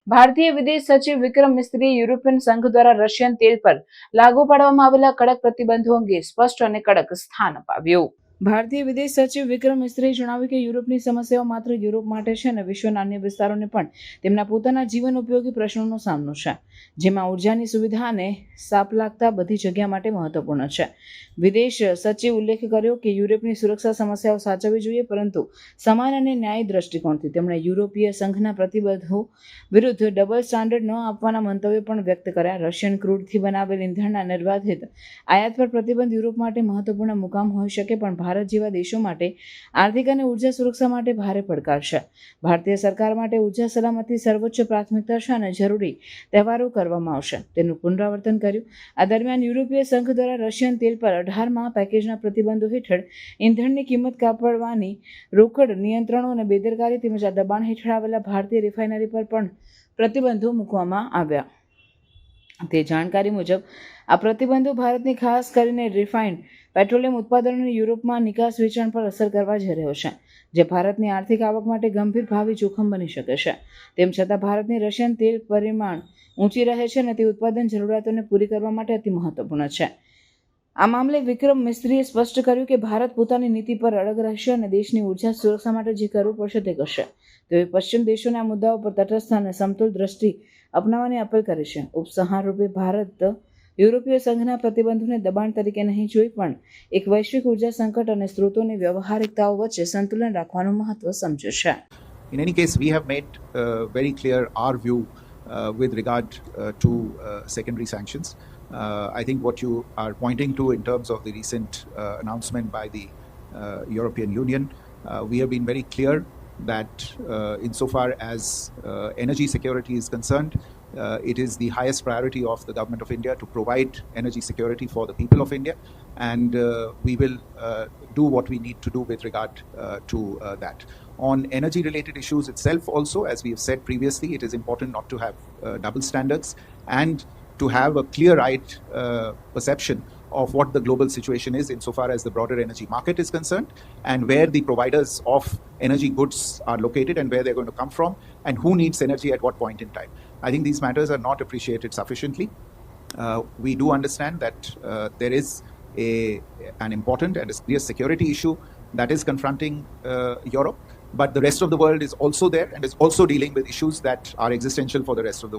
ભારતીય વિદેશ સચિવ વિક્રમ મિસ્ત્રીએ યુરોપિયન સંઘ દ્વારા રશિયન તેલ પર લાગુ પાડવામાં આવેલા કડક પ્રતિબંધો અંગે સ્પષ્ટ અને કડક સ્થાન અપાવ્યું. ભારતીય વિદેશ સચિવ વિક્રમ મિસ્ત્રીએ જણાવ્યું કે યુરોપની સમસ્યાઓ માત્ર યુરોપ માટે છે અને વિશ્વના અન્ય વિસ્તારોને પણ તેમના પોતાના જીવન ઉપયોગી પ્રશ્નોનો સામનો છે, જેમાં ઉર્જાની સુવિધા અને સાપ લાગતા બધી જગ્યા માટે મહત્વપૂર્ણ છે. વિદેશ સચિવ ઉલ્લેખ કર્યો કે યુરોપની સુરક્ષા સમસ્યાઓ સાચવવી જોઈએ, પરંતુ સમાન અને ન્યાયી દ્રષ્ટિકોણથી. તેમણે યુરોપીય સંઘના પ્રતિબંધો વિરુદ્ધ ડબલ સ્ટાન્ડર્ડ ન આપવાના મંતવ્યો પણ વ્યક્ત કર્યા. રશિયન ક્રૂડથી બનાવેલ ઇંધણના નિર્બાધિત આયાત પર પ્રતિબંધ યુરોપ માટે મહત્વપૂર્ણ મુકામ હોઈ શકે, પણ ભારત જેવા દેશો માટે આર્થિક અને ઉર્જા સુરક્ષા માટે ભારે પડકાર છે. ભારતીય સરકાર માટે ઉર્જા સલામતી સર્વોચ્ચ પ્રાથમિકતા છે અને જરૂરી તહેવારો કરવામાં આવશે, તેનું પુનરાવર્તન કર્યું. આ દરમિયાન યુરોપીય સંઘ દ્વારા રશિયન તેલ પર 18મા પેકેજના પ્રતિબંધો હેઠળ ઇંધણની કિંમત કાપવાની રોકડ નિયંત્રણો અને બેદરકારી તેમજ આ દબાણ હેઠળ આવેલા ભારતીય રિફાઇનરી પર પણ પ્રતિબંધો મૂકવામાં આવ્યા. તે જાણકારી મુજબ આ પ્રતિબંધો ભારતની ખાસ કરીને રિફાઇન્ડ પેટ્રોલિયમ ઉત્પાદનોની યુરોપમાં નિકાસ વેચાણ પર અસર કરવા જઈ રહ્યો છે, જે ભારતની આર્થિક આવક માટે ગંભીર ભાવિ જોખમ બની શકે છે. તેમ છતાં ભારતની રશિયન તેલ પરિમાણ ઊંચી રહે છે અને તે ઉત્પાદન જરૂરિયાતોને પૂરી કરવા માટે અતિ મહત્વપૂર્ણ છે. આ મામલે વિક્રમ મિસ્ત્રીએ સ્પષ્ટ કર્યું કે ભારત પોતાની નીતિ પર અડગ રહેશે અને દેશની ઉર્જા સુરક્ષા માટે જે કરવું પડશે તે કરશે. તેઓએ પશ્ચિમ દેશોને આ મુદ્દાઓ પર તટસ્થ અને સમતુલ દ્રષ્ટિ અપનાવવાની અપીલ કરી છે. ઉપસંહાર રૂપે ભારત યુરોપીય સંઘના પ્રતિબંધોને દબાણ તરીકે નહીં જોઈ, પણ એક વૈશ્વિક ઉર્જા સંકટ અને સ્ત્રોતોની વ્યવહારિકતાઓ વચ્ચે સંતુલન રાખવાનું મહત્વ સમજ્યું છે. In any case, we have made very clear our view with regard to secondary sanctions. I think what you are pointing to in terms of the recent announcement by the European Union, we have been very clear that insofar as energy security is concerned, it is the highest priority of the Government of India to provide energy security for the people of India, and we will do what we need to do with regard to that. On energy related issues itself also, as we have said previously, it is important not to have double standards and to have a clear-eyed perception of what the global situation is insofar as the broader energy market is concerned, and where the providers of energy goods are located and where they're going to come from, and who needs energy at what point in time. I think these matters are not appreciated sufficiently. We do understand that there is an important and a serious security issue that is confronting Europe, but the rest of the world is also there and is also dealing with issues that are existential for the rest of the world.